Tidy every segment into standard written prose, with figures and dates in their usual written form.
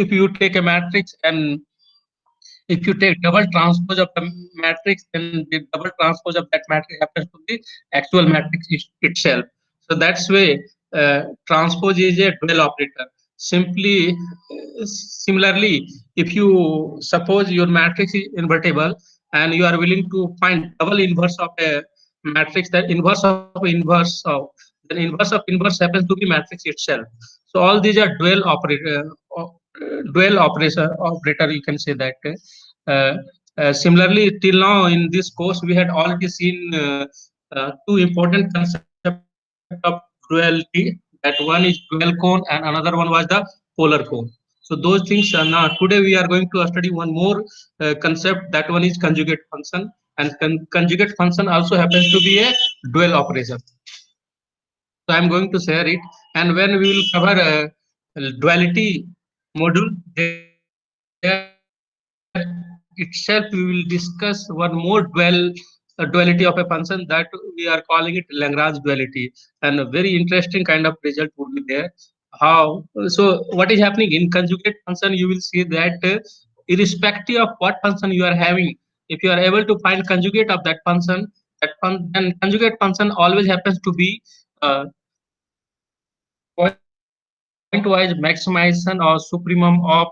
if you take a matrix and if you take double transpose of the matrix, then the double transpose of that matrix happens to the actual matrix itself. So that's way transpose is a dual operator. Simply, similarly, if you suppose your matrix is invertible and you are willing to find double inverse of a matrix, that inverse of then inverse of inverse happens to be matrix itself. So all these are dual operator, dual operator. You can say that. Uh, Similarly, till now in this course, we had already seen two important concepts of duality. That one is dual cone, and another one was the polar cone. So those things are now today we are going to study one more concept. That one is conjugate function, and conjugate function also happens to be a dual operation. So I'm going to share it, and when we will cover duality module, there itself we will discuss one more duality of a function that we are calling it Lagrange duality, and a very interesting kind of result would be there. So what is happening in conjugate function? You will see that irrespective of what function you are having, if you are able to find conjugate of that function, then conjugate function always happens to be uh, pointwise maximization or supremum of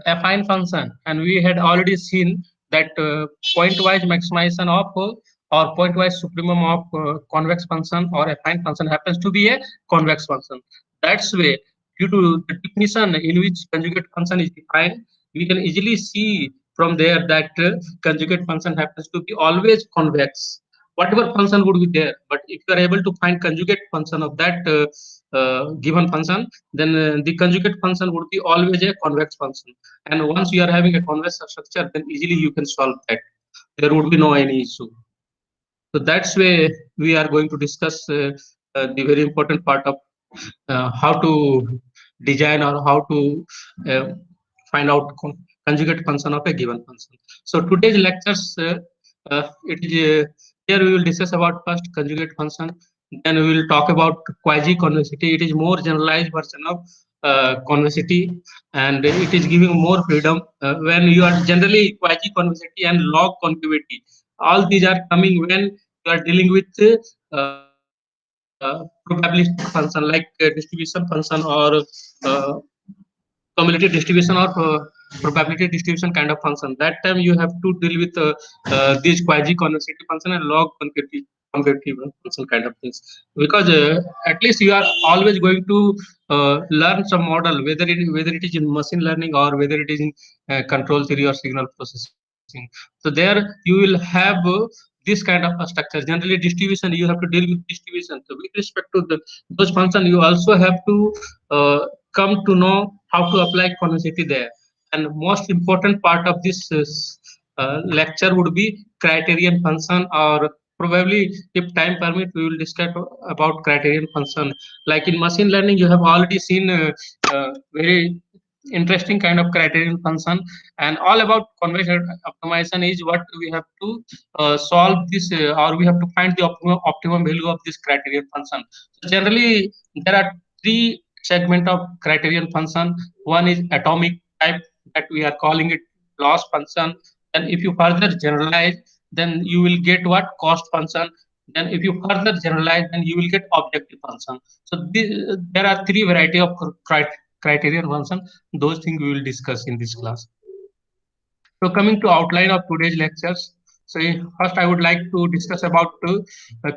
affine function, and we had already seen that pointwise maximization of or pointwise supremum of convex function or affine function happens to be a convex function. That's way, due to the definition in which conjugate function is defined, we can easily see from there that conjugate function happens to be always convex. Whatever function would be there, but if you are able to find conjugate function of that given function, then the conjugate function would be always a convex function. And once you are having a convex structure, then easily you can solve that. There would be no any issue. So that's way we are going to discuss the very important part of how to design or how to uh, find out conjugate function of a given function. So today's lectures, it is here we will discuss about first conjugate function, then we will talk about quasi-convexity. It is more generalized version of convexity, and it is giving more freedom when you are generally quasi-convexity and log concavity. All these are coming when you are dealing with probabilistic function like distribution function or uh, cumulative distribution or probability distribution kind of function. That time you have to deal with these quasi-convexity function and log concavity function kind of things, because at least you are always going to learn some model, whether it is in machine learning or whether it is in control theory or signal processing. So there you will have this kind of a structure. Generally distribution, you have to deal with distribution. So with respect to those function, you also have to come to know how to apply convexity there. And most important part of this lecture would be criterion function, or probably if time permit we will discuss about criterion function. Like in machine learning, you have already seen very interesting kind of criterion function, and all about convex optimization is what we have to solve this or we have to find the optimum value of this criterion function. So generally there are three segment of criterion function. One is atomic type, that we are calling it loss function. Then if you further generalize, then you will get what cost function. Then if you further generalize, then you will get objective function. So there are three variety of criterion function. Those things we will discuss in this class. So coming to outline of today's lectures. So first I would like to discuss about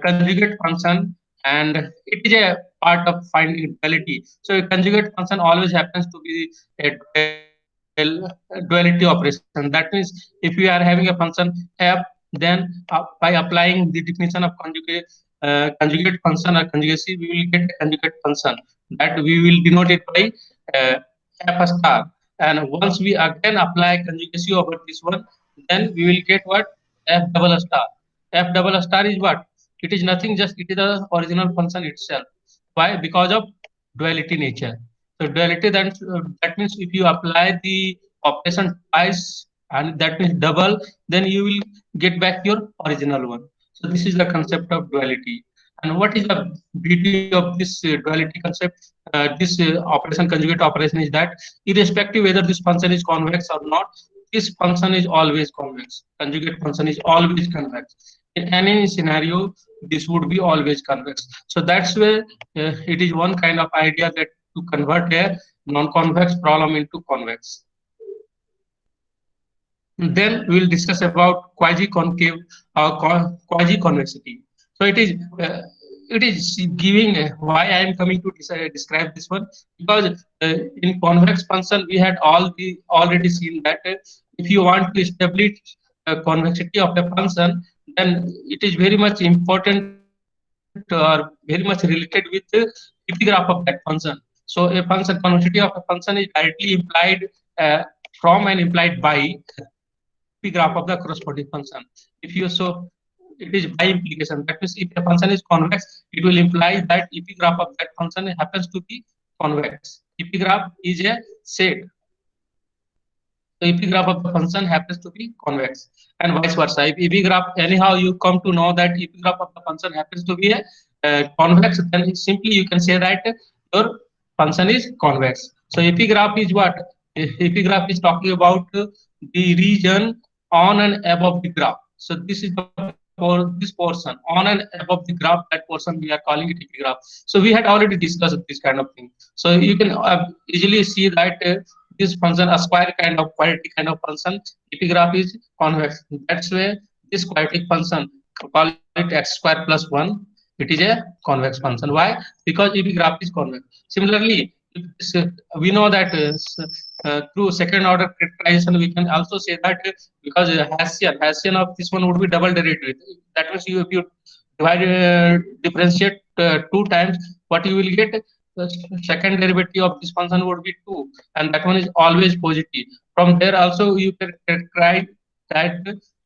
conjugate function, and it is a part of finding duality. So a conjugate function always happens to be a duality operation. That means if you are having a function f, then by applying the definition of conjugate function or conjugacy, we will get a conjugate function that we will denote it by uh, f star. And once we again apply conjugacy over this one, then we will get what? F double star. F double star is what? It is nothing, just it is the original function itself. Why? Because of duality nature. So duality, that means if you apply the operation twice, and that means double, then you will get back your original one. So this is the concept of duality. And what is the beauty of this duality concept? This operation, conjugate operation, is that irrespective whether this function is convex or not, this function is always convex. Conjugate function is always convex. In any scenario, this would be always convex. So that's where it is one kind of idea that to convert a non-convex problem into convex. Then we'll discuss about quasi-concave or quasi-convexity. So it is giving why I am coming to describe this one, because in convex function we had already seen that if you want to establish convexity of a function, then it is very much important or very much related with the epigraph of that function. So a function, convexity of a function is directly implied from and implied by epigraph of the corresponding function. If you so it is by implication. That means if a function is convex, it will imply that epigraph of that function happens to be convex. Epigraph is a set. The epigraph of the function happens to be convex, and vice versa. If epigraph, anyhow, you come to know that epigraph of the function happens to be a convex, then simply you can say that your function is convex. So epigraph is what? Epigraph is talking about the region on and above the graph. So this is for this portion on and above the graph. That portion we are calling it epigraph. So we had already discussed this kind of thing. So you can easily see that this function, a square kind of quadratic kind of function, epigraph is convex. That's why this quadratic function, call it x square plus 1, it is a convex function. Why? Because epigraph is convex. Similarly, we know that through second order factorization we can also say that because Hessian of this one would be double derivative. That means if you divide differentiate 2 times, what you will get, the second derivative of this function would be 2, and that one is always positive. From there also you can try that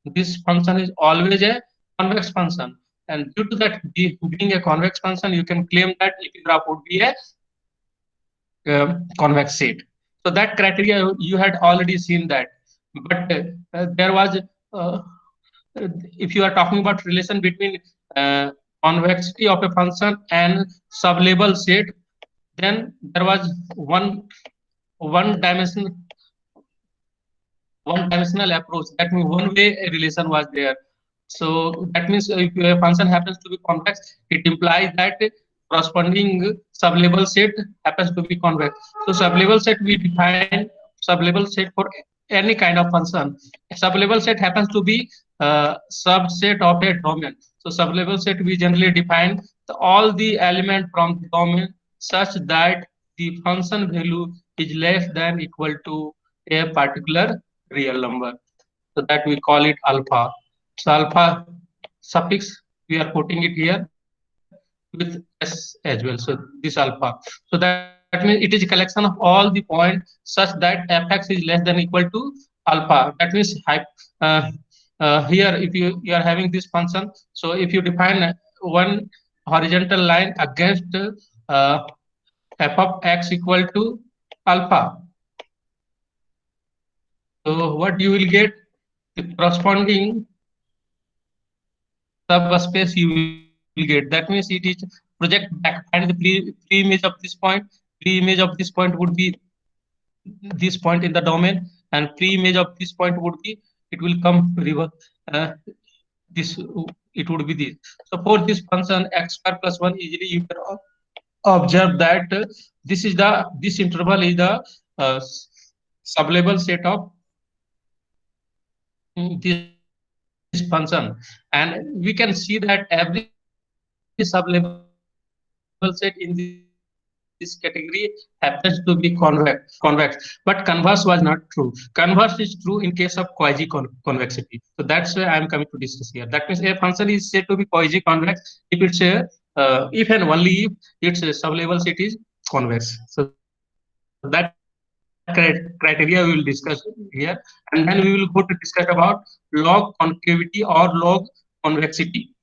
this function is always a convex function, and due to that being a convex function, you can claim that epigraph would be a convex set. So that criteria you had already seen that, but there was if you are talking about relation between convexity of a function and sublabel set, then there was one dimension one dimensional approach. That means one way a relation was there. So that means if a function happens to be convex, it implies that corresponding sublabel set happens to be convex. So sublabel set, we define sublabel set for any kind of function. A sublabel set happens to be subset of a domain. So sublabel set we generally define all the element from the domain such that the function value is less than equal to a particular real number. So that we call it alpha. So alpha suffix we are putting it here with s as well. So this alpha. So that means it is a collection of all the points such that fx is less than equal to alpha. That means here if you are having this function, so if you define one horizontal line against f of x equal to alpha, so what you will get, the corresponding subspace you will get. That means it is project back, and the pre-image of this point, pre-image of this point would be this point in the domain, and pre-image of this point would be, it will come reverse. This it would be this. So for this function x square plus 1, easily you can observe that this interval is the sublabel set of this function, and we can see that every sublabel set in this category happens to be convex, but converse was not true. Converse is true in case of quasi-convexity. So that's why I am coming to discuss here. That means a function is said to be quasi-convex if it's if and only if its sublabel set is convex. So that criteria we will discuss here, and then we will go to discuss about log concavity or log convexity.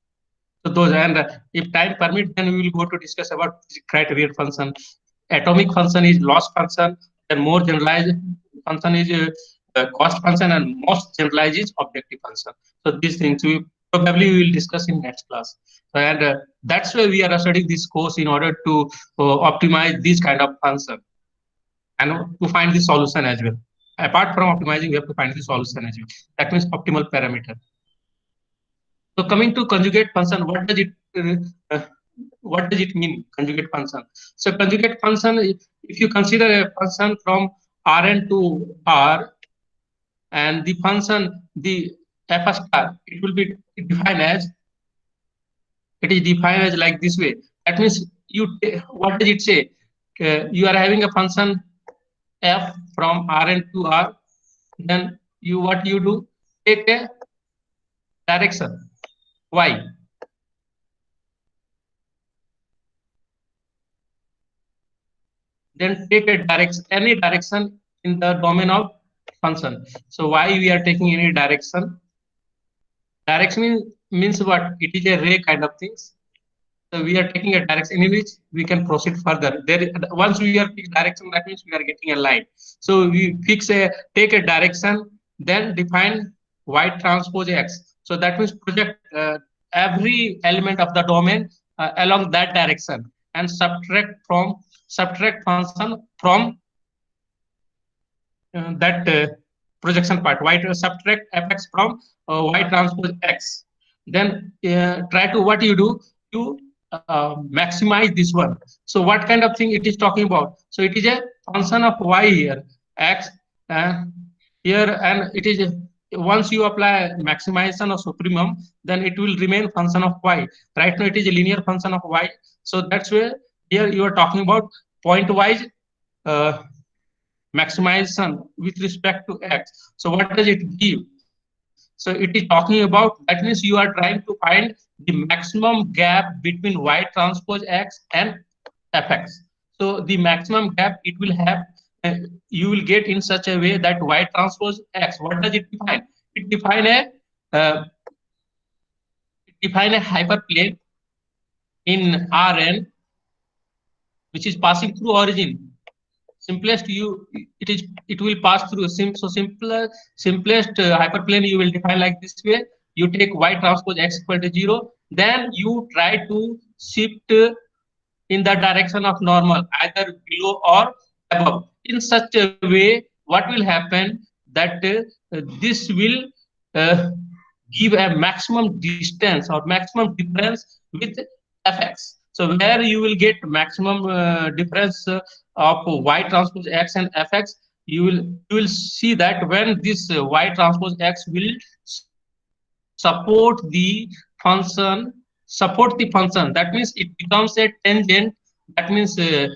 So those, and if time permit, then we will go to discuss about criterion function. Atomic function is loss function, then more generalized function is cost function, and most generalized is objective function. So these things probably we will discuss in next class. And that's why we are studying this course in order to optimize this kind of function and to find the solution as well. Apart from optimizing, we have to find the solution as well. That means optimal parameter. So coming to conjugate function, what does it mean, conjugate function? So conjugate function, if you consider a function from Rn to R, and the function, the f star, it will be defined as, it is defined as like this way. That means what does it say? You are having a function f from Rn to R, then what you do, take a direction y, then take a direction, any direction in the domain of function. So why we are taking any direction? Direction means what? It is a ray kind of things. So we are taking a direction in which we can proceed further. Once we are fixed direction, that means we are getting a line. So we take a direction, then define y transpose x. So that means project every element of the domain along that direction and subtract function from that projection part, y to subtract fx from y transpose x. Then try to, what you do, you maximize this one. So what kind of thing it is talking about? So it is a function of y here, x here, and it is once you apply maximization of supremum, then it will remain function of y. Right now it is a linear function of y. So that's where here you are talking about point-wise maximization with respect to x. So what does it give? So it is talking about, that means you are trying to find the maximum gap between y transpose x and fx. So the maximum gap it will have, you will get in such a way that y transpose x, what does it define? It uh, define a hyperplane in Rn which is passing through origin. Simplest it will pass through simplest hyperplane you will define like this way. You take y transpose x equal to 0, then you try to shift in the direction of normal, either below or above, in such a way what will happen, that this will uh, give a maximum distance or maximum difference with fx. So where you will get maximum difference of y transpose x and fx, you will see that when this y transpose x will support the function, that means it becomes a tangent. That means a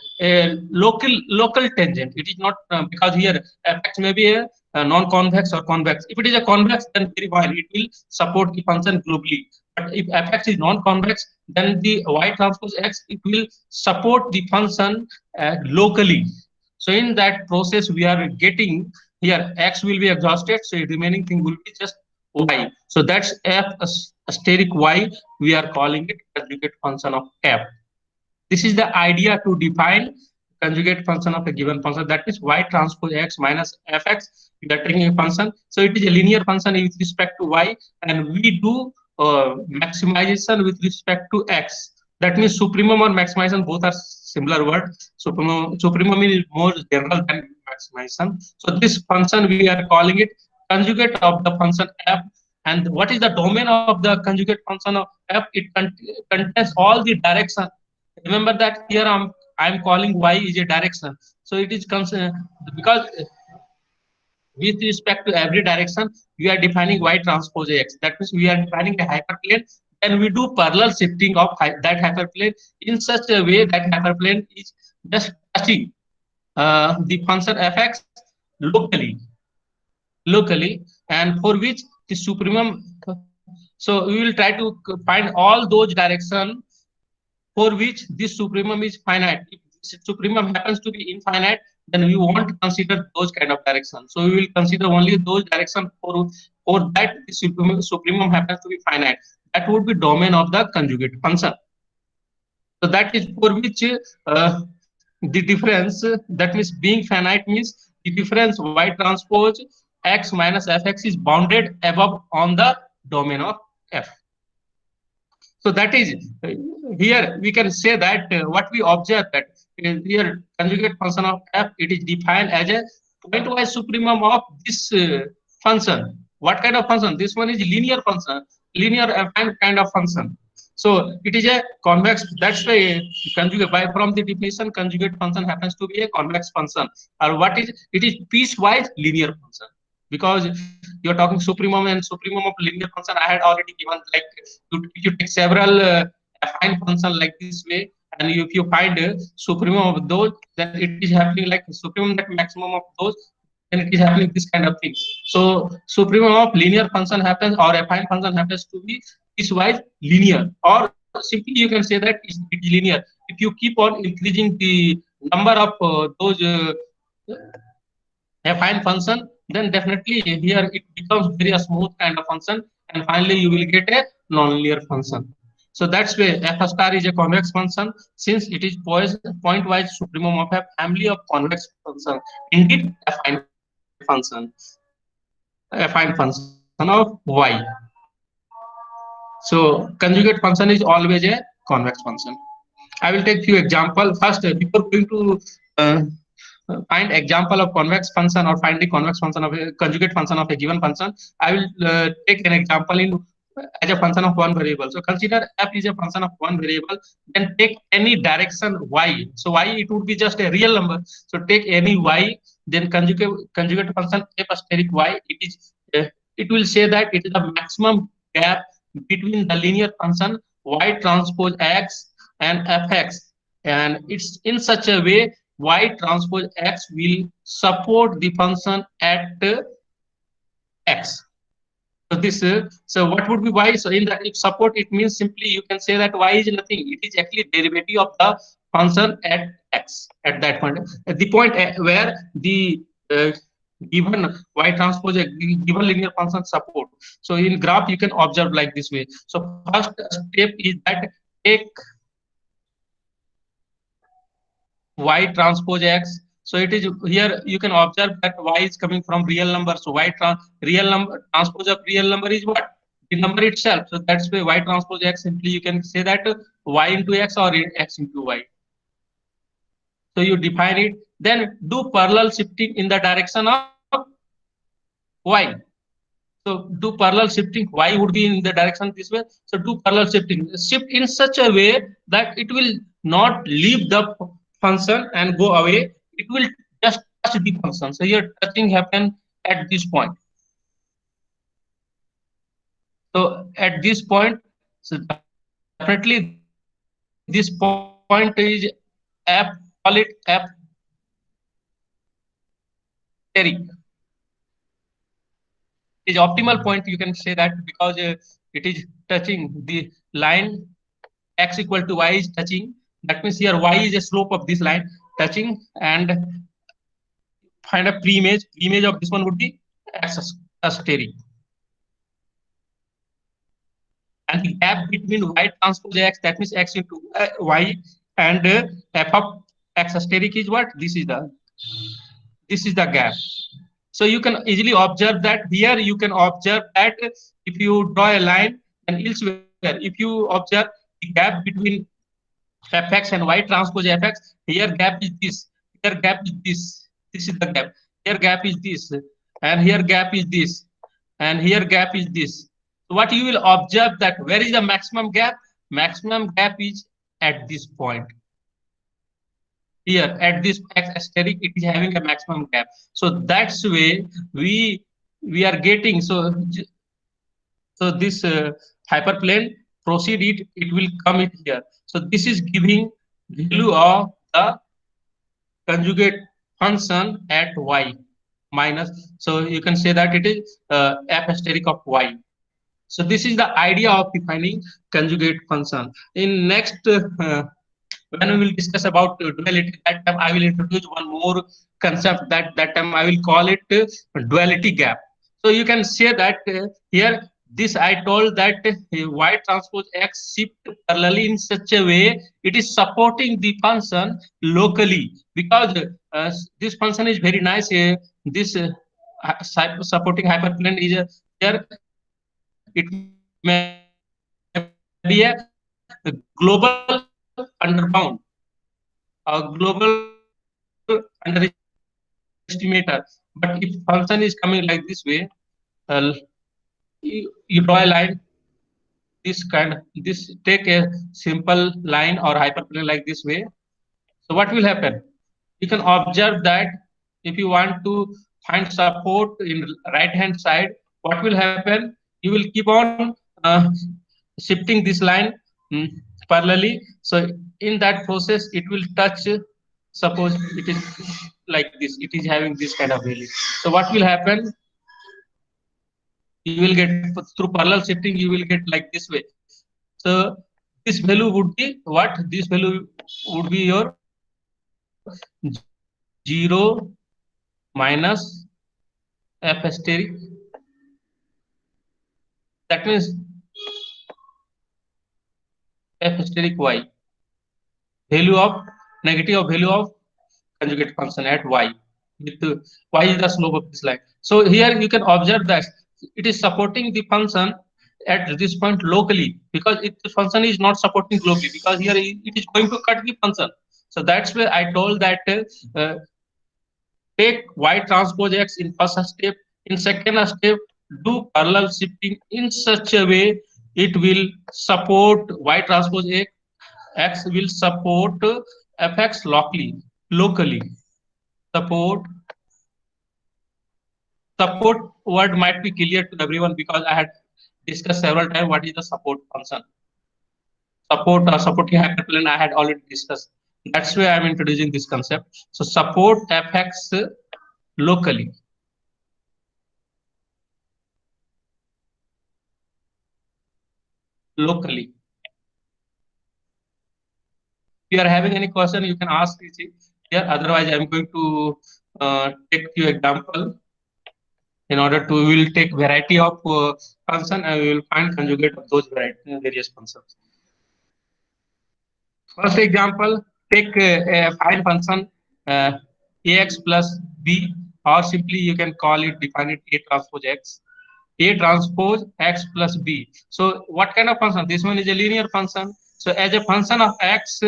local tangent. It is not because here fx may be a non-convex or convex. If it is a convex, then very fine, it will support the function globally. But if fx is non-convex, then the y transpose x, it will support the function locally. So in that process, we are getting here x will be exhausted, so the remaining thing will be just y. So that's f asterisk y. We are calling it conjugate function of f. This is the idea to define conjugate function of a given function. That is y transpose x minus fx. We are taking a function, so it is a linear function with respect to y, and we do maximization with respect to x. That means supremum or maximization both are similar word. Supremum is more general than maximization. So this function we are calling it conjugate of the function f. And what is the domain of the conjugate function of f? It contains all the direction. Remember that here I'm calling y is a direction. So it is because with respect to every direction, we are defining y transpose x. That means we are defining a hyperplane, and we do parallel shifting of that hyperplane in such a way that hyperplane is just touching the function fx locally, and for which the supremum. So we will try to find all those directions for which this supremum is finite. If this supremum happens to be infinite, then we won't consider those kind of directions. So we will consider only those directions for that the supremum happens to be finite. That would be domain of the conjugate function. So that is for which the difference, that means being finite means the difference y transpose x minus fx is bounded above on the domain of f. So that is here we can say that what we observe that here conjugate function of f, it is defined as a pointwise supremum of this function. What kind of function? This one is linear function, linear affine kind of function. So it is a convex. That's why conjugate by from the definition conjugate function happens to be a convex function. Or what is it? Is piecewise linear function, because you are talking supremum and supremum of linear function. I had already given, like if you take several affine function like this way, and if you find supremum of those, then it is happening like supremum that maximum of those, then it is happening this kind of things. So supremum of linear function happens, or affine function happens to be piecewise linear, or simply you can say that it is linear. If you keep on increasing the number of those affine function, then definitely here it becomes very a smooth kind of function, and finally you will get a nonlinear function. So that's why f star is a convex function, since it is pointwise supremum of a family of convex function, indeed affine function of y. So conjugate function is always a convex function. I will take few example first before going to uh, find example of convex function or find the convex function of a conjugate function of a given function. I will take an example in as a function of one variable. So consider f is a function of one variable. Then take any direction y. So y, it would be just a real number. So take any y. Then conjugate function f asterisk y. It will say that it is the maximum gap between the linear function y transpose x and fx, and it's in such a way y transpose x will support the function at x. So this so what would be y? So in that, if support, it means simply you can say that y is nothing. It is actually derivative of the function at x at that point. At the point where the given y transpose a given linear function support. So in graph you can observe like this way. So first step is that take y transpose x. So it is here you can observe that y is coming from real number. So real number transpose of real number is what? The number itself. So that's why y transpose x, simply you can say that y into x or x into y. So you define it, then do parallel shifting in the direction of y. So do parallel shifting, y would be in the direction this way. So do parallel shifting, shift in such a way that it will not leave the function and go away. It will just touch the function. So here touching happen at this point. So at this point, so definitely this point is f, call it f steric. Is optimal point, you can say that, because it is touching the line x equal to y is touching. That means here y is a slope of this line touching, and find a pre-image. Image of this one would be x asterisk, and the gap between y transpose x, that means x into y, and f of x asterisk is what? This is the gap. So you can easily observe that here. You can observe that if you draw a line, and elsewhere, if you observe the gap between fx and y transpose fx, here gap is this, here gap is this. This is the gap. Here gap is this, and here gap is this, and here gap is this. So what you will observe that where is the maximum gap? Maximum gap is at this point. Here at this x asterisk, it is having a maximum gap. So that's way we are getting. So this hyperplane proceed it will come in here. So this is giving value of the conjugate function at y minus. So you can say that it is f asterisk of y. So this is the idea of defining conjugate function. In next when we will discuss about duality, that time I will introduce one more concept, that time I will call it duality gap. So you can say that here this I told that y transpose x shift parallelly in such a way it is supporting the function locally, because this function is very nice. This supporting hyperplane is here. It may be a a global underbound, a global underestimator. But if function is coming like this way, you draw a line, this take a simple line or hyperplane like this way. So what will happen? You can observe that if you want to find support in right hand side, what will happen? You will keep on uh, shifting this line mm, parallelly. So in that process, it will touch. Suppose it is like this. It is having this kind of value. So what will happen? You will get through parallel shifting. You will get like this way. So this value would be what? This value would be your 0 minus f asterisk. That means f asterisk y, value of negative of value of conjugate function at y, with y is the slope of this line. So here you can observe that it is supporting the function at this point locally, because the function is not supporting globally, because here it is going to cut the function. So that's where I told that take y transpose x in first step. In second step, do parallel shifting in such a way it will support y transpose x. X will support fx locally. Support support word might be clear to everyone, because I had discussed several times what is the support function. Support or supporting hyperplane I had already discussed. That's why I'm introducing this concept. So support fx locally. Locally. If you are having any question, you can ask here. Otherwise, I'm going to take few example. In order to, we will take variety of function and we will find conjugate of those various functions. First example, take a find function ax plus b, or simply you can call it, define it a transpose x. A transpose x plus b. So what kind of function? This one is a linear function. So as a function of x,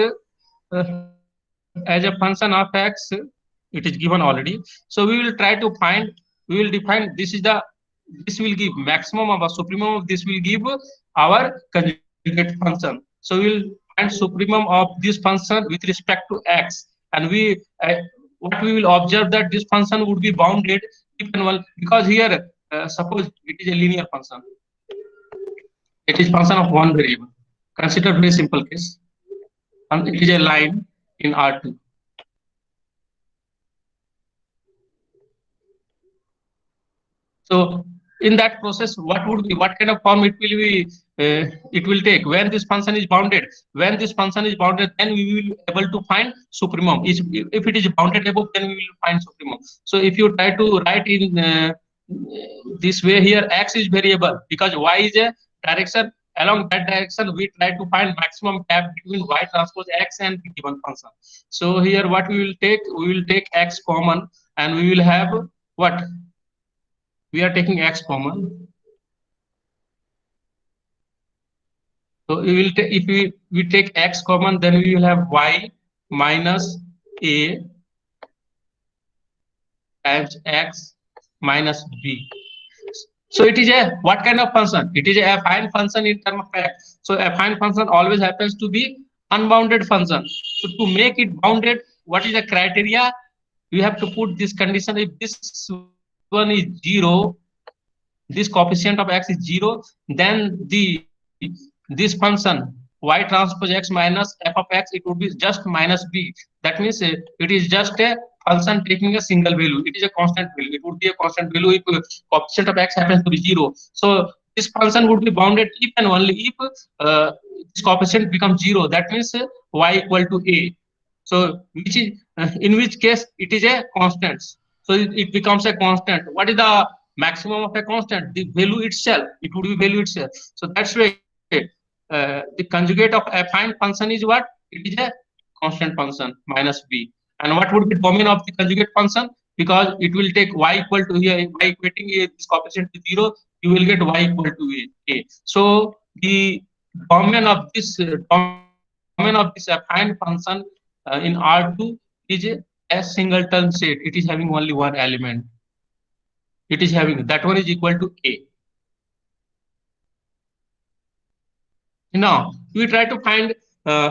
it is given already. So we will try to find. We will define. This will give maximum of a supremum of this will give our conjugate function. So we will find supremum of this function with respect to x, and what we will observe that this function would be bounded if and one, because here suppose it is a linear function. It is function of one variable. Consider very simple case. And it is a line in R2. So in that process, what kind of form it will be? It will take when this function is bounded. When this function is bounded, then we will be able to find supremum. If it is bounded above, then we will find supremum. So if you try to write in this way here, x is variable because y is a direction. Along that direction, we try to find maximum gap between y transpose x and the given function. So here, what we will take? We will take x common, and we will have what? We are taking x common. So we will take, if we take x common, then we will have y minus a times x minus b. So it is a what kind of function? It is a affine function in terms of x. So affine function always happens to be unbounded function. So to make it bounded, what is the criteria? You have to put this condition: if this one is 0, this coefficient of x is 0, then this function y transpose x minus f of x, it would be just minus b. That means it is just a function taking a single value. It is a constant value. It would be a constant value if coefficient of x happens to be 0. So this function would be bounded if and only if this coefficient becomes 0. That means y equal to a. So which is in which case it is a constant. So it becomes a constant. What is the maximum of a constant? The value itself. It would be value itself. So that's why the conjugate of affine function is what? It is a constant function minus b. And what would be domain of the conjugate function? Because it will take y equal to here, y equating this coefficient to 0, you will get y equal to a. So the domain of this affine function in R2 is a singleton set. It is having only one element. It is having that one is equal to A. Now we try to find uh,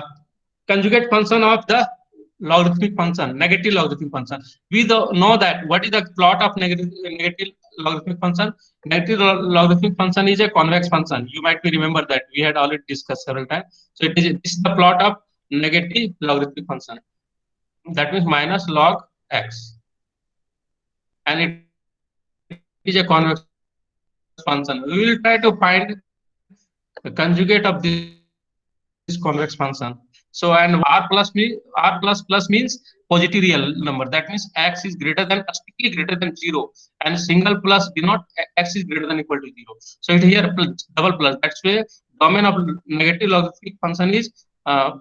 conjugate function of the logarithmic function, negative logarithmic function. We know that what is the plot of negative logarithmic function. Negative logarithmic function is a convex function. You might be remember that we had already discussed several times. So this is the plot of negative logarithmic function. That means minus log x, and it is a convex function. We will try to find the conjugate of this convex function. So and r plus means positive real number. That means x is greater than strictly greater than 0, and single plus denote x is greater than equal to 0. So it here double plus. That's why domain of negative logarithmic function is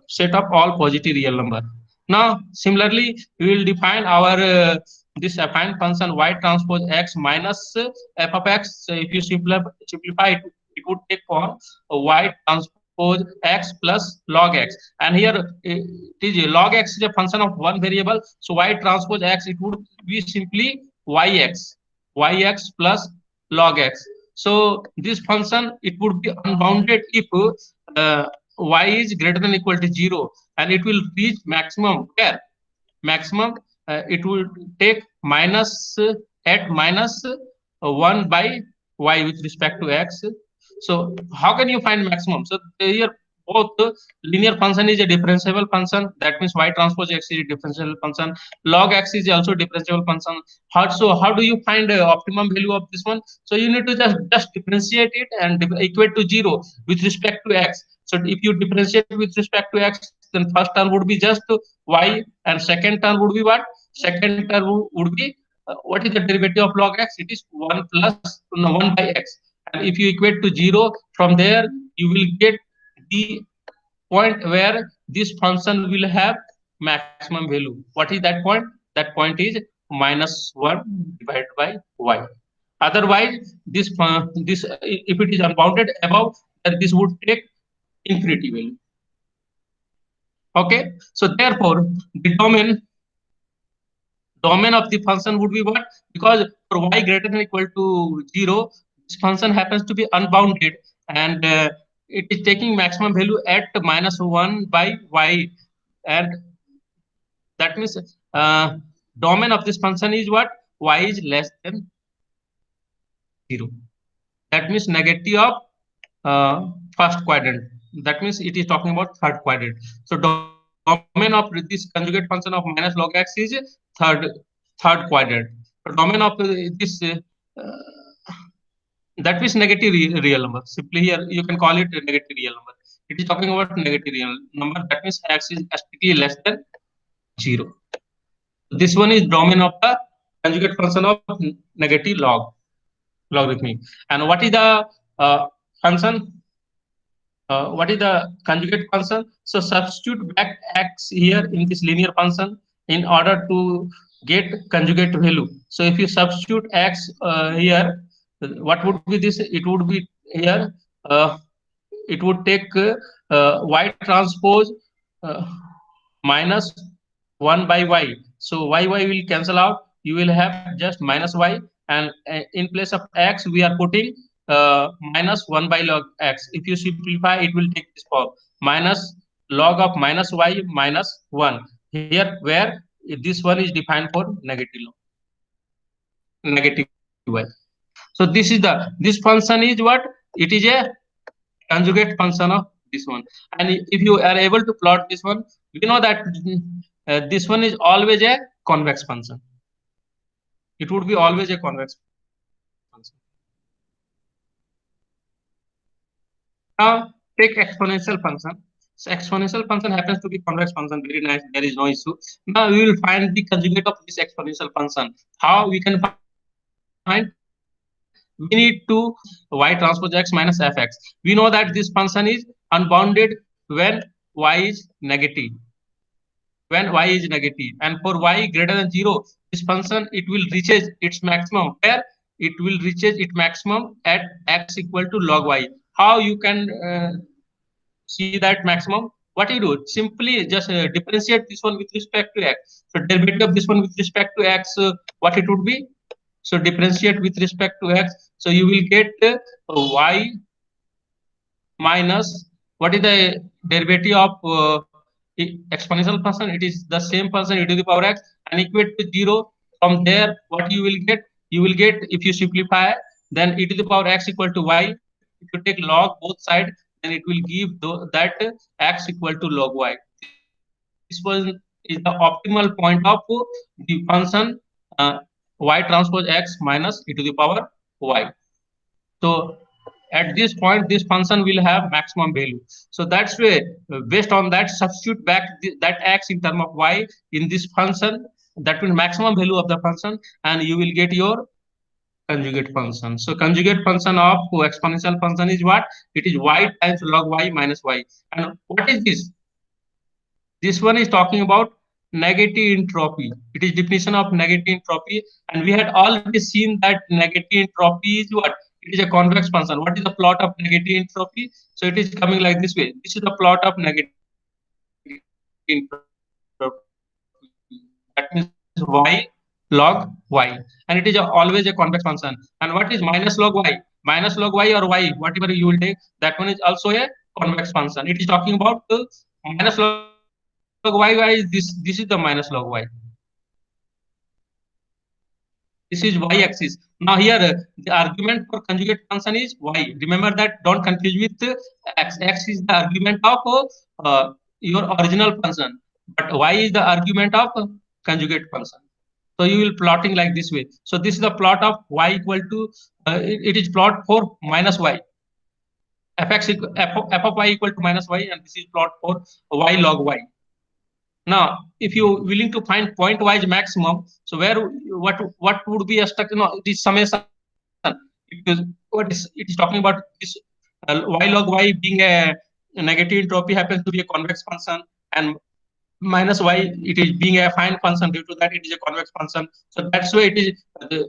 set of all positive real number. Now similarly we will define our this affine function y transpose x minus f of x. So if you simplify it, it would take form y transpose x plus log x, and here it is log x is a function of one variable, so y transpose x it would be simply yx plus log x. So this function it would be unbounded if uh, y is greater than equal to 0, and it will reach maximum where maximum it will take minus at minus 1 by y with respect to x. So how can you find maximum? So here both linear function is a differentiable function. That means y transpose x is a differentiable function. Log x is also differentiable function. How do you find optimum value of this one? So you need to just differentiate it and equate to 0 with respect to x. So if you differentiate with respect to x, then first term would be just y, and second term would be what? Second term would be what is the derivative of log x? It is 1 plus 1 by x. And if you equate to 0, from there you will get the point where this function will have maximum value. What is that point? That point is minus 1 divided by y. Otherwise, this if it is unbounded above, then this would take infinity value. Okay, so therefore the domain of the function would be what? Because for y greater than equal to 0, this function happens to be unbounded, and it is taking maximum value at minus 1 by y, and that means domain of this function is what? Y is less than 0. That means negative of first quadrant. That means it is talking about third quadrant. So domain of this conjugate function of minus log x is third quadrant. So domain of this that means negative real number. Simply here you can call it a negative real number. It is talking about negative real number. That means x is strictly less than 0. This one is domain of the conjugate function of negative logarithmic. And what is the function? What is the conjugate function? So substitute back x here in this linear function in order to get conjugate value. So if you substitute x here, what would be this? It would be here. It would take y transpose uh, minus 1 by y. So y will cancel out. You will have just minus y, and in place of x we are putting minus 1 by log x. If you simplify, it will take this form minus log of minus y minus 1. Here where this one is defined for negative y. So this function is what? It is a conjugate function of this one. And if you are able to plot this one, we know that this one is always a convex function. It would be always a convex function. Now take exponential function. So exponential function happens to be convex function. Very nice. There is no issue. Now we will find the conjugate of this exponential function. How we can find? We need to y transpose x minus fx. We know that this function is unbounded when y is negative. When y is negative, and for y greater than 0, this function it will reaches its maximum where it will reaches its maximum at x equal to log y. How you can see that maximum, what you do? Simply just differentiate this one with respect to x. So derivative of this one with respect to x, what it would be? So differentiate with respect to x. So you will get y minus, what is the derivative of exponential function? It is the same function e to the power x and equate to 0. From there, what you will get? You will get, if you simplify, then e to the power x equal to y. If you take log both sides, then it will give that x equal to log y. This one is the optimal point of the function y transpose x minus e to the power y. So at this point, this function will have maximum value. So that's why, based on that, substitute back that x in term of y in this function. That will maximum value of the function, and you will get your conjugate function. So conjugate function of exponential function is what? It is y times log y minus y. And what is this? This one is talking about negative entropy. It is definition of negative entropy, and we had already seen that negative entropy is what? It is a convex function. What is the plot of negative entropy? So it is coming like this way. This is the plot of negative entropy. That means y log y, and it is always a convex function. And what is minus log y? Minus log y or y, whatever you will take, that one is also a convex function. It is talking about minus log y. Why is this? This is the minus log y. This is y-axis. Now here the argument for conjugate function is y. Remember that. Don't confuse with x. X is the argument of your original function, but y is the argument of conjugate function. So you will plotting like this way. So this is the plot of y equal to it is plot for minus y. F of y equal to minus y, and this is plot for y log y. Now, if you willing to find point-wise maximum, so what would be a structure? No, this summation. Because what is it is talking about this y log y being a negative entropy happens to be a convex function, and minus y it is being a fine function. Due to that, it is a convex function. So that's why it is the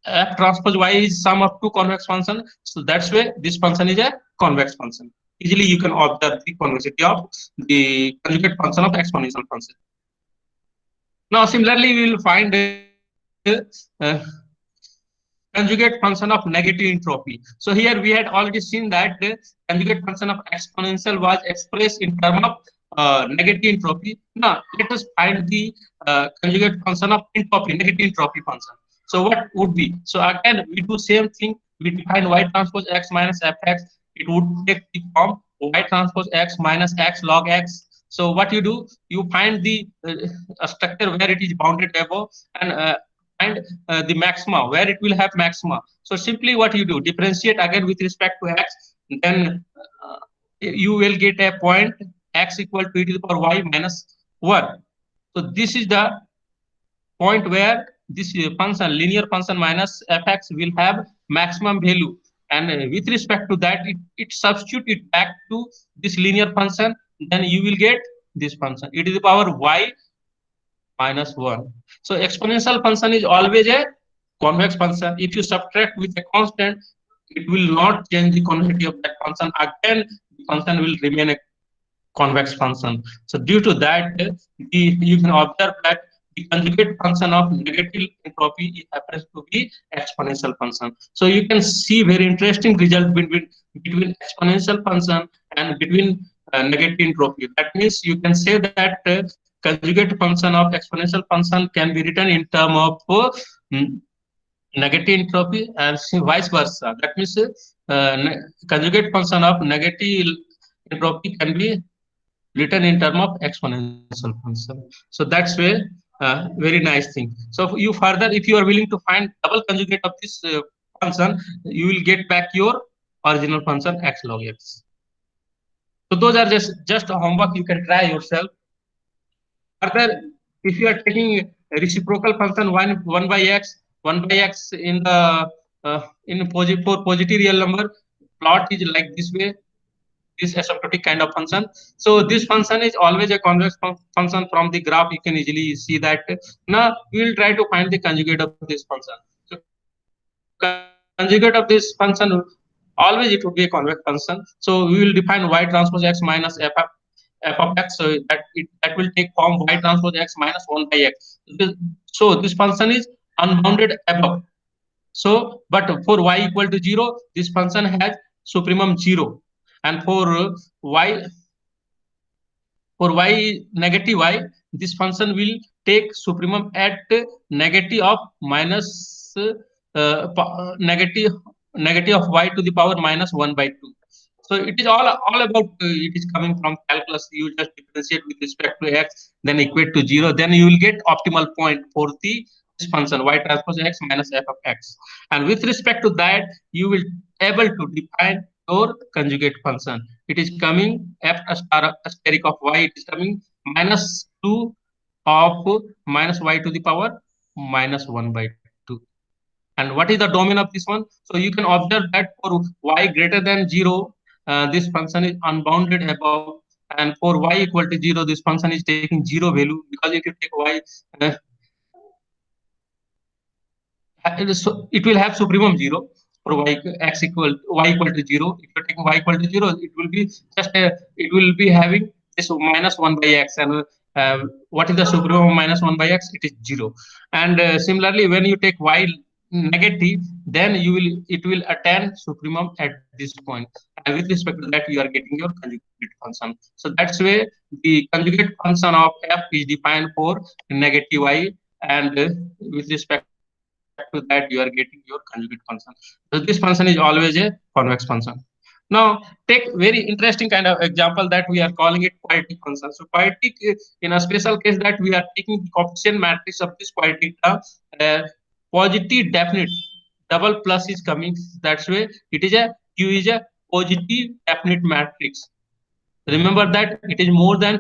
f transpose y is sum of two convex function. So that's why this function is a convex function. Easily you can observe the convexity of the conjugate function of exponential function. Now similarly we will find uh, conjugate function of negative entropy. So here we had already seen that the conjugate function of exponential was expressed in terms of negative entropy. Now let us find the conjugate function of entropy, negative entropy function. So what would be? So again we do same thing. We define y transpose x minus fx. It would take the form y transpose x minus x log x. So what you do? You find the structure where it is bounded above, and find the maxima where it will have maxima. So simply what you do, differentiate again with respect to x, then you will get a point x equal to e to the power y minus 1. So this is the point where this function, linear function minus fx, will have maximum value, and with respect to that, it substitute it back to this linear function, then you will get this function e to the power y minus 1. So exponential function is always a convex function. If you subtract with a constant, it will not change the convexity of that function. Again, the function will remain a convex function. So due to that, you can observe that the conjugate function of negative entropy happens to be exponential function. So you can see very interesting result between exponential function and between negative entropy. That means you can say that conjugate function of exponential function can be written in term of negative entropy, and vice versa. That means conjugate function of negative entropy can be written in term of exponential function. So that's way very nice thing. So you further, if you are willing to find double conjugate of this function, you will get back your original function x log x. So those are just a homework you can try yourself. Further, if you are taking reciprocal function one by x in the for positive real number, plot is like this way, this asymptotic kind of function. So this function is always a convex function. From the graph you can easily see that. Now we will try to find the conjugate of this function. So conjugate of this function always it would be a convex function. So we will define y transpose x minus f of x. So that will take form y transpose x minus 1 by x. So this function is unbounded above. So, but for y equal to 0, this function has supremum 0, and y negative y, this function will take supremum at negative of minus negative of y to the power minus 1 by 2. So it is all about it is coming from calculus. You just differentiate with respect to x, then equate to 0, then you will get optimal point for the this function y transpose x minus f of x. And with respect to that, you will able to define your conjugate function. It is coming f star asterisk of y. It is coming minus 2 of minus y to the power minus 1 by 2. And what is the domain of this one? So you can observe that for y greater than 0, this function is unbounded above, and for y equal to 0, this function is taking 0 value, because if you take y, uh, so it will have supremum 0 for y equal to 0. If you're taking y equal to 0, it will be just it will be having this minus 1 by x, and what is the supremum of minus 1 by x? It is 0. And similarly, when you take y negative, then it will attain supremum at this point, and with respect to that, you are getting your conjugate function. So that's why the conjugate function of f is defined for negative y, and with respect to that, you are getting your conjugate function. So this function is always a convex function. Now take very interesting kind of example that we are calling it quadratic function. So quadratic, in a special case, that we are taking the coefficient matrix of this quadratic term, uh, positive definite, double plus is coming. That's why it is a q is a positive definite matrix. Remember that it is more than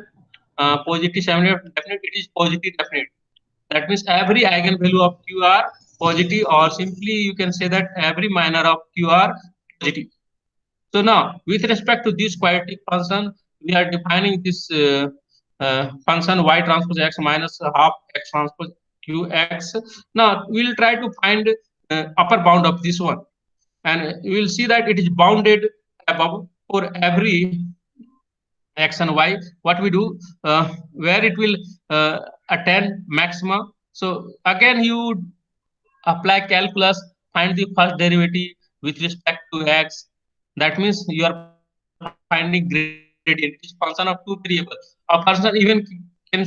positive definite. It is positive definite. That means every eigenvalue of q are positive, or simply you can say that every minor of q are positive. So now, with respect to this quadratic function, we are defining this function y transpose x minus half x transpose qx. Now, we will try to find upper bound of this one, and you will see that it is bounded above for every x and y. What we do, where it will attain maxima. So again, you apply calculus, find the first derivative with respect to x. That means you are finding gradient. It is function of two variables. A person even can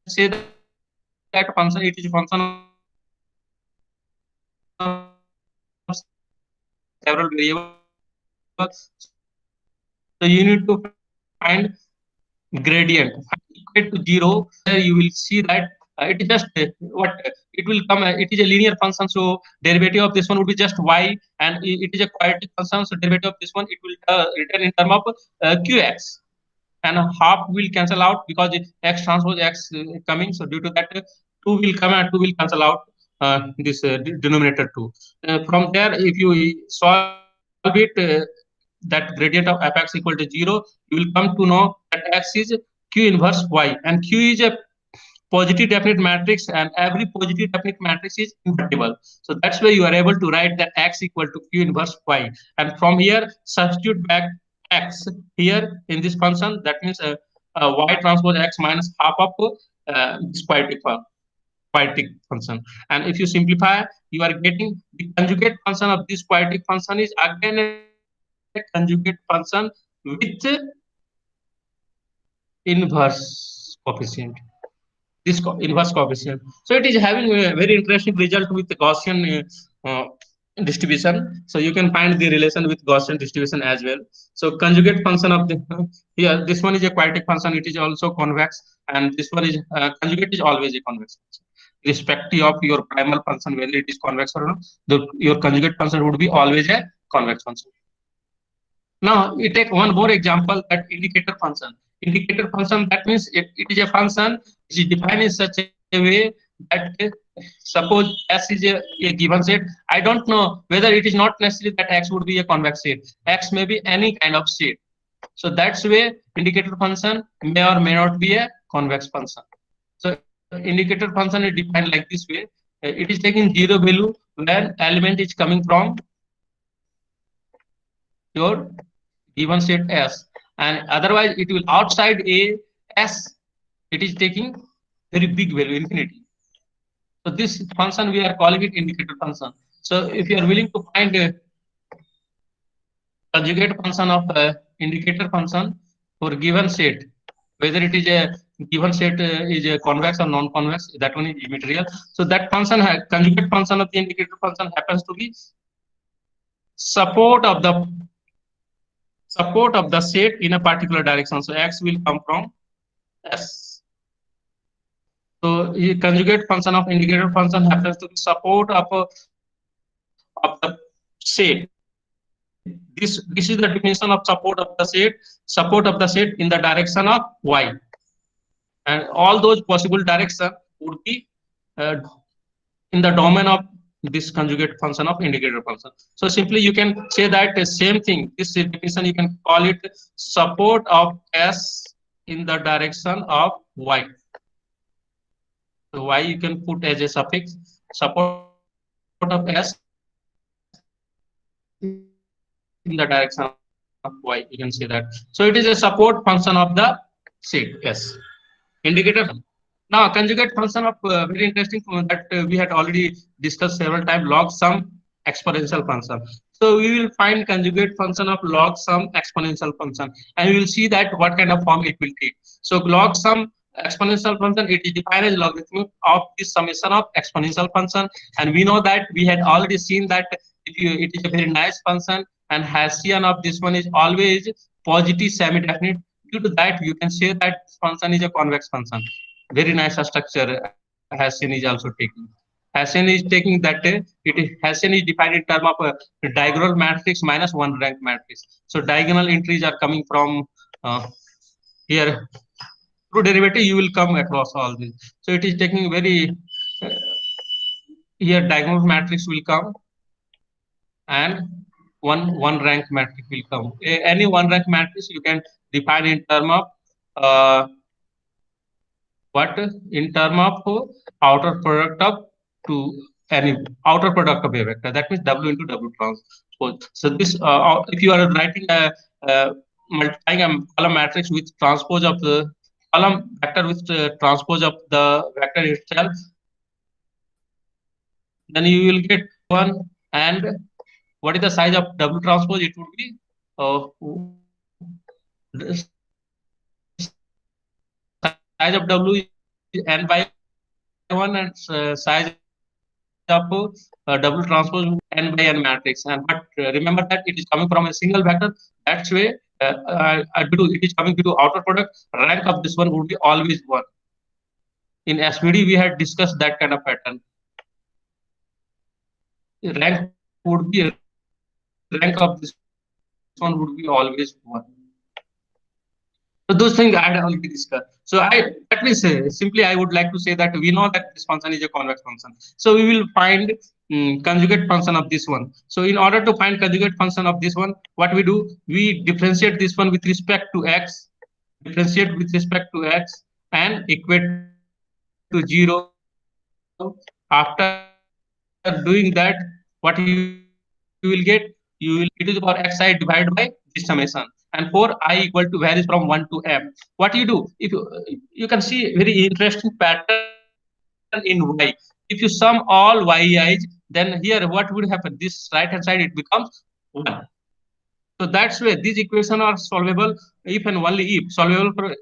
say that function, it is function of several variables. So you need to find gradient. Equate to 0, there you will see that it is just what it will come. It is a linear function, so derivative of this one would be just y, and it is a quadratic function, so derivative of this one, it will return in term of qx, and half will cancel out because x transpose x coming. So due to that, 2 will come and 2 will cancel out this denominator 2. From there, if you solve it, that gradient of fx equal to 0, you will come to know that x is q inverse y, and q is a positive definite matrix, and every positive definite matrix is invertible. So that's why you are able to write that x equal to q inverse y, and from here substitute back x here in this function. That means y transpose x minus half of this quadratic function. And if you simplify, you are getting the conjugate function of this quadratic function is again a conjugate function with inverse coefficient. This inverse coefficient. So it is having a very interesting result with the Gaussian distribution. So you can find the relation with Gaussian distribution as well. So conjugate function of the here, this one is a quadratic function. It is also convex, and this one is conjugate is always a convex function. Irrespective of your primal function, whether it is convex or not, your conjugate function would be always a convex function. Now we take one more example, that indicator function. Indicator function, that means it is a function which is defined in such a way that suppose S is a given set. I don't know whether it is not necessary that X would be a convex set. X may be any kind of set. So that's why indicator function may or may not be a convex function. So indicator function is defined like this way. It is taking 0 value when element is coming from your given set S, and otherwise it will outside a S, it is taking very big value, infinity. So this function we are calling it indicator function. So if you are willing to find a conjugate function of indicator function for given set, whether it is a given set is a convex or non-convex, that one is immaterial. So that function conjugate function of the indicator function happens to be support of the set in a particular direction. So x will come from S. So the conjugate function of indicator function happens to be support of the set. This is the definition of support of the set in the direction of y, and all those possible directions would be uh, in the domain of this conjugate function of indicator function. So simply you can say that the same thing. This definition you can call it support of S in the direction of y. So y you can put as a suffix, support of S in the direction of y. You can say that. So it is a support function of the set S. Indicator function. Now, conjugate function of very interesting that we had already discussed several times, log sum exponential function. So we will find conjugate function of log sum exponential function, and we will see that what kind of form it will take. So log sum exponential function, it is defined as logarithm of the summation of exponential function, and we know that we had already seen that it is a very nice function, and Hessian of this one is always positive semi-definite. Due to that, you can say that this function is a convex function. Very nice structure Hessian is also taking. Hessian is taking that Hessian is defined in terms of a diagonal matrix minus one rank matrix. So diagonal entries are coming from here. Through derivative, you will come across all this. So it is taking very uh, here diagonal matrix will come, and one rank matrix will come. Any one rank matrix you can define in term of uh, what in term of outer product of to any outer product of a vector, that means w into w transpose. So this if you are writing a multiplying a column matrix with transpose of the column vector with transpose of the vector itself, then you will get one. And what is the size of w transpose? It would be size of w is n by 1, and size of w transpose n by n matrix. And but remember that it is coming from a single vector. That's way due to it is coming due to outer product. Rank of this one would be always 1. In SVD we had discussed that kind of pattern. Rank would be rank of this one would be always 1. So those things I had already discussed. So simply I would like to say that we know that this function is a convex function. So we will find conjugate function of this one. So in order to find conjugate function of this one, what we do, we differentiate this one with respect to x, and equate to 0. After doing that, what you will get, you will e to the power xi divided by this summation, and for I equal to varies from 1 to m. What you do, if you can see very interesting pattern in y. If you sum all yi's, then here what would happen? This right hand side it becomes 1. So that's why these equations are solvable if and only if. Solvable for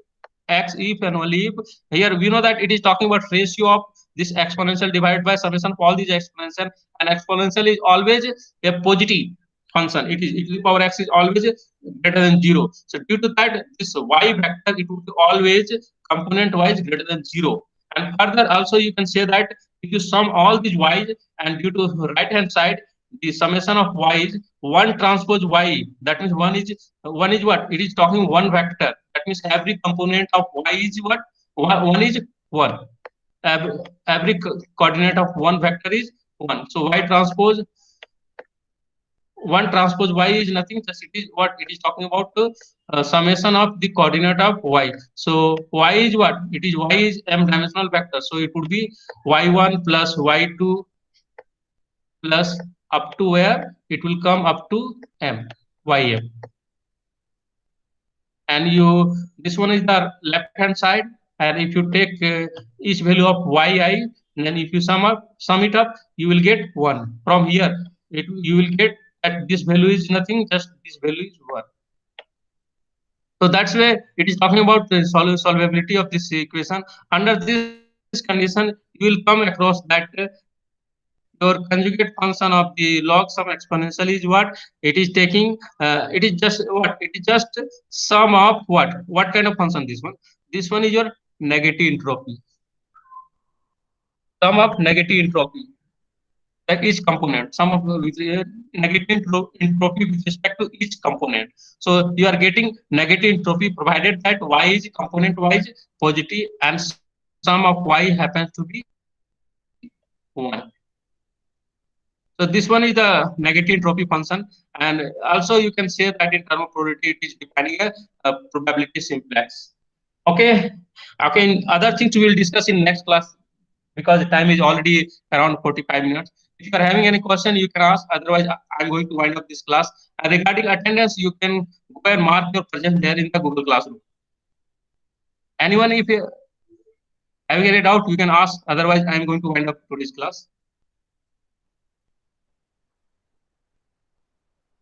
x if and only if. Here we know that it is talking about ratio of this exponential divided by summation of all these exponential, and exponential is always a positive function. It is e to the power x is always greater than 0. So due to that, this y vector it would be always component wise greater than 0. And further also you can say that if you sum all these y's, and due to right hand side the summation of y is 1 transpose y, that means one is what it is talking one vector, that means every component of y is what one is 1. Every coordinate of one vector is 1. So y transpose 1 transpose y is nothing, just it is what it is talking about summation of the coordinate of y. So y is what it is, y is m dimensional vector, so it would be y1 plus y2 plus up to where it will come up to m. ym. And this one is the left hand side, and if you take each value of yi, then if you sum it up, you will get 1. From here you will get that this value is nothing, just this value is 1. So that's why it is talking about the solvability of this equation. Under this condition, you will come across that your conjugate function of the log sum exponential is what? It is taking it is just what? It is just sum of what? What kind of function this one? This one is your negative entropy. Sum of negative entropy. That each component, sum of negative entropy with respect to each component. So you are getting negative entropy provided that y is component wise positive and sum of y happens to be 1. So this one is the negative entropy function, and also you can say that in terms of probability it is defining a probability simplex. Okay, okay. Other things we will discuss in next class because the time is already around 45 minutes. If you are having any question, you can ask. Otherwise, I'm going to wind up this class. And regarding attendance, you can go and mark your presence there in the Google Classroom. Anyone, if you having any doubt, you can ask. Otherwise, I'm going to wind up today's class.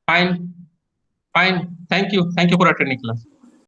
Fine, fine. Thank you. Thank you for attending class.